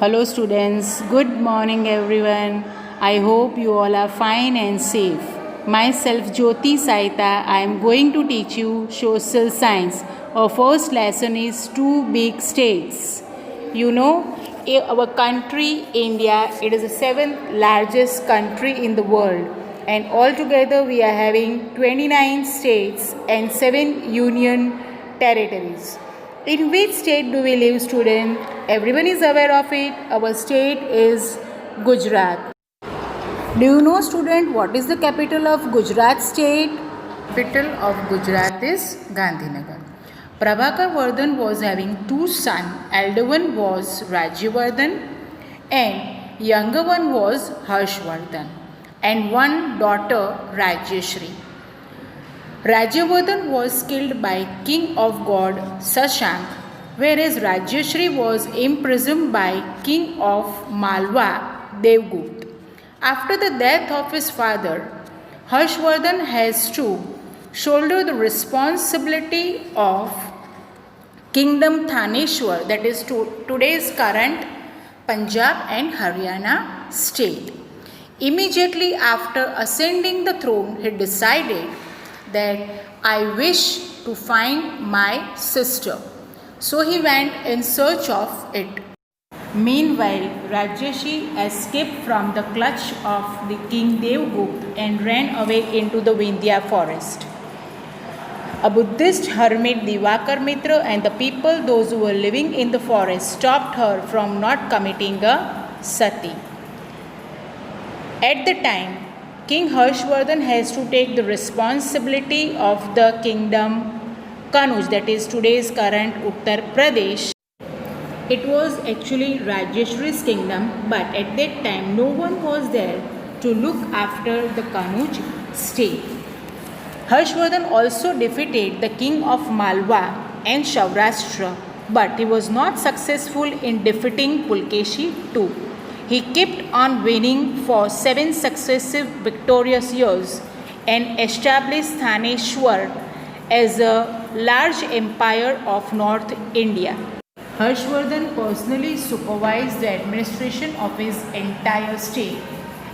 Hello students, good morning everyone. I hope you all are fine and safe. Myself Jyoti Saita, I am going to teach you social science. Our first lesson is two big states. You know, our country India, it is the seventh largest country in the world, and altogether we are having 29 states and 7 union territories. In which state do we live, student? Everyone is aware of it. Our state is Gujarat. Do you know, student, what is the capital of Gujarat state? Capital of Gujarat is Gandhinagar. Prabhakar Vardhan was having two sons. Elder one was Rajyavardhan and younger one was Harshvardhan, and one daughter Rajyashri. Rajyavardhan was killed by king of god Shashank, whereas Rajyashri was imprisoned by king of Malwa Devgupta. After the death of his father, Harshvardhan has to shoulder the responsibility of Kingdom Thaneshwar, that is today's current Punjab and Haryana state. Immediately after ascending the throne, he decided that I wish to find my sister. So he went in search of it. Meanwhile, Rajyashri escaped from the clutch of the king Devgupta and ran away into the Vindhya forest. A Buddhist hermit Divakar Mitra and the people, those who were living in the forest, stopped her from not committing a sati. At the time, King Harshvardhan has to take the responsibility of the kingdom Kanuj, that is today's current Uttar Pradesh. It was actually Rajyashri's kingdom, but at that time no one was there to look after the Kanuj state. Harshvardhan also defeated the king of Malwa and Saurashtra, but he was not successful in defeating Pulkeshi too. He kept on winning for 7 successive victorious years and established Thaneshwar as a large empire of North India. Harshvardhan personally supervised the administration of his entire state,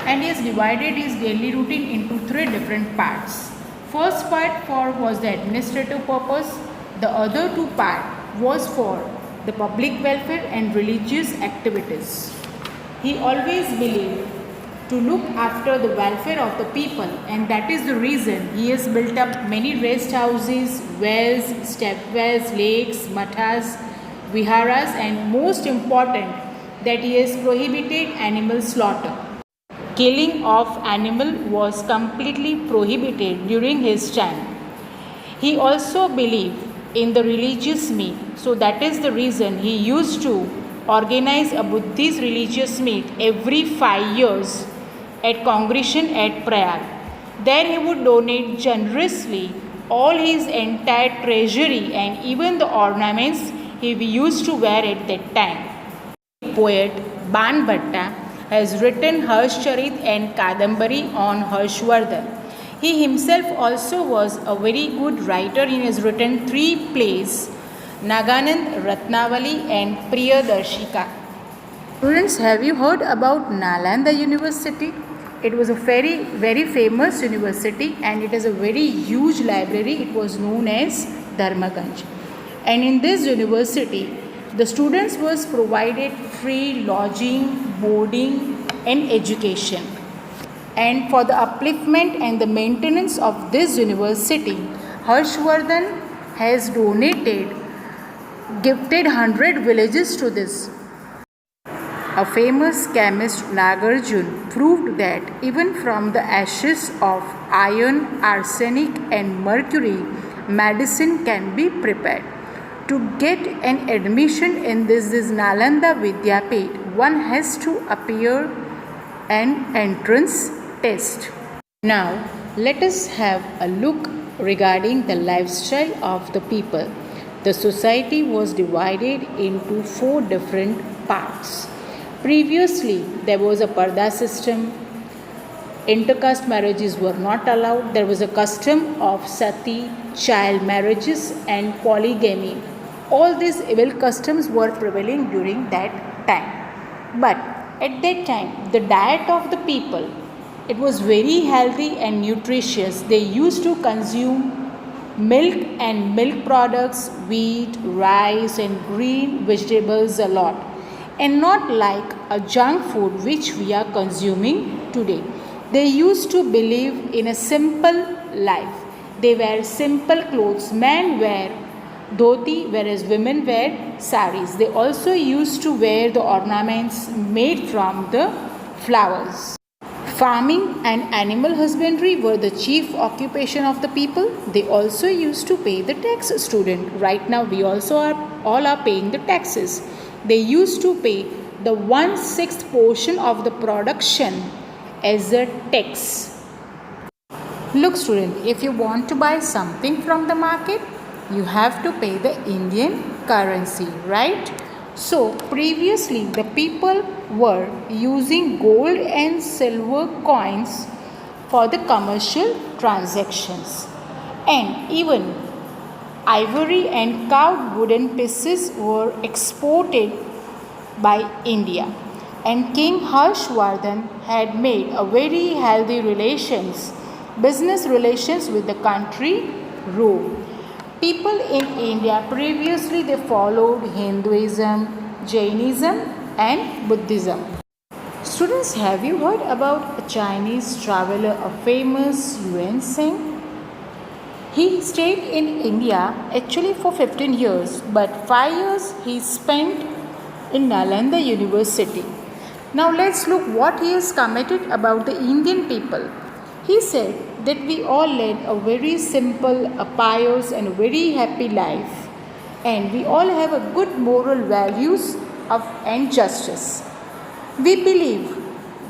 and he has divided his daily routine into 3 different parts. First part was the administrative purpose, the other 2 parts was for the public welfare and religious activities. He always believed to look after the welfare of the people, and that is the reason he has built up many rest houses, wells, stepwells, lakes, mathas, viharas, and most important that he has prohibited animal slaughter. Killing of animal was completely prohibited during his time. He also believed in the religious meet, so that is the reason he used to organize a Buddhist religious meet every 5 years at congregation at Prayag. There he would donate generously all his entire treasury and even the ornaments he used to wear at that time. Poet Ban Bhatta has written Harshcharit and Kadambari on Harshvardhan. He himself also was a very good writer. He has written 3 plays, Naganand, Ratnavali and Priyadarshika. Students, have you heard about Nalanda University? It was a very famous university and it is a very huge library. It was known as Dharmaganj. And in this university, the students was provided free lodging, boarding and education. And for the upliftment and the maintenance of this university, Harshvardhan has gifted 100 villages to this. A famous chemist Nagarjun proved that even from the ashes of iron, arsenic and mercury, medicine can be prepared. To get an admission in this Nalanda Vidyapit, one has to appear an entrance test. Now, let us have a look regarding the lifestyle of the people. The society was divided into 4 different parts. Previously, there was a parda system. Intercaste marriages were not allowed. There was a custom of sati, child marriages and polygamy. All these evil customs were prevailing during that time. But at that time, the diet of the people, it was very healthy and nutritious. They used to consume milk and milk products, wheat, rice, and green vegetables a lot, and not like a junk food which we are consuming today. They used to believe in a simple life. They wear simple clothes. Men wear dhoti, whereas women wear saris. They also used to wear the ornaments made from the flowers. Farming and animal husbandry were the chief occupation of the people. They also used to pay the tax, student. Right now we also all are paying the taxes. They used to pay the 1/6 portion of the production as a tax. Look student, if you want to buy something from the market, you have to pay the Indian currency, right? So previously the people were using gold and silver coins for the commercial transactions, and even ivory and carved wooden pieces were exported by India. And King Harshvardhan had made a very healthy business relations with the country Rome. People in India previously they followed Hinduism, Jainism and Buddhism. Students, have you heard about a Chinese traveler, a famous Yuan Singh? He stayed in India actually for 15 years, but 5 years he spent in Nalanda University. Now let's look what he has commented about the Indian people. He said that we all led a very simple, a pious and a very happy life, and we all have a good moral values and justice. We believe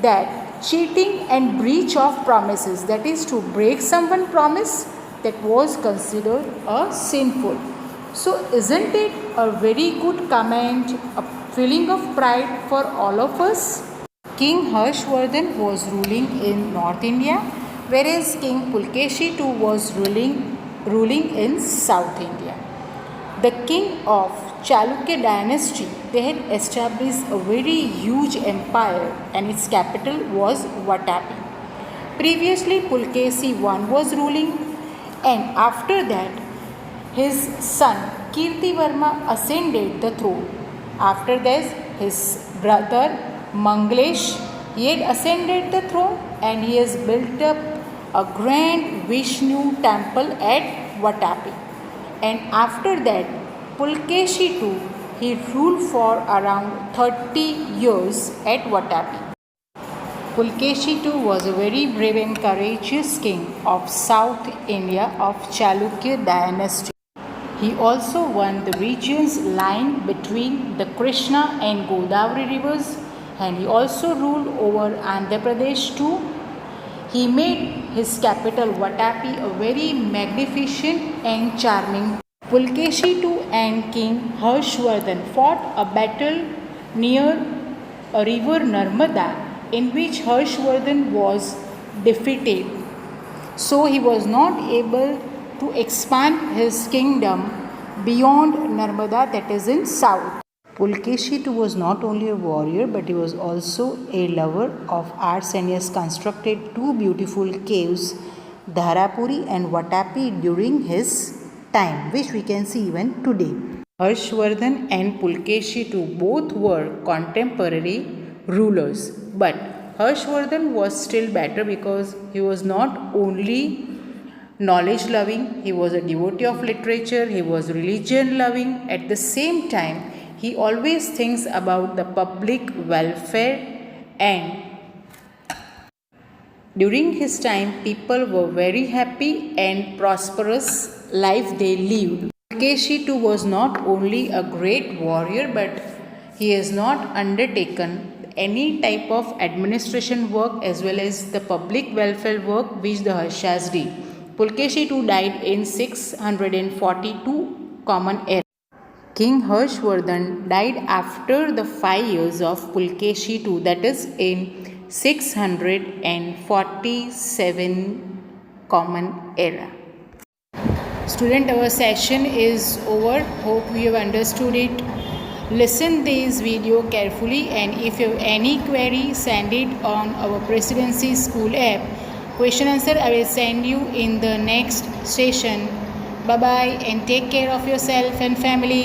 that cheating and breach of promises, that is to break someone's promise, that was considered a sinful. So isn't it a very good comment, a feeling of pride for all of us? King Harshvardhan was ruling in North India, whereas King Pulkeshi II was ruling in South India. The king of Chalukya dynasty, they had established a very huge empire and its capital was Vatapi. Previously Pulkeshi I was ruling, and after that his son Kirtivarma ascended the throne. After this his brother Manglesh, he had ascended the throne and he has built up a grand Vishnu temple at Vatapi. And after that Pulkeshi II, he ruled for around 30 years at Vatapi. Pulkeshi II was a very brave and courageous king of South India of Chalukya dynasty. He also won the regions lying between the Krishna and Godavari rivers, and he also ruled over Andhra Pradesh too. He made his capital Vatapi a very magnificent and charming. Pulkeshi II and King Harshvardhan fought a battle near a river Narmada, in which Harshvardhan was defeated. So he was not able to expand his kingdom beyond Narmada, that is in south. Pulkeshi II was not only a warrior but he was also a lover of arts, and he has constructed two beautiful caves, Dharapuri and Vatapi, during his time, which we can see even today. Harshvardhan and Pulkeshi II both were contemporary rulers, but Harshvardhan was still better because he was not only knowledge loving, he was a devotee of literature, he was religion loving. At the same time, he always thinks about the public welfare, and during his time people were very happy and prosperous life they lived. Pulkeshi II was not only a great warrior but he has not undertaken any type of administration work as well as the public welfare work which the Harshas did. Pulkeshi II died in 642 Common Era. King Harshvardhan died after the 5 years of Pulkeshi II, that is in 647 Common Era. Student, our session is over. Hope you have understood it. Listen this video carefully, and if you have any query, send it on our Presidency School app. Question answer I will send you in the next session. Bye bye and take care of yourself and family.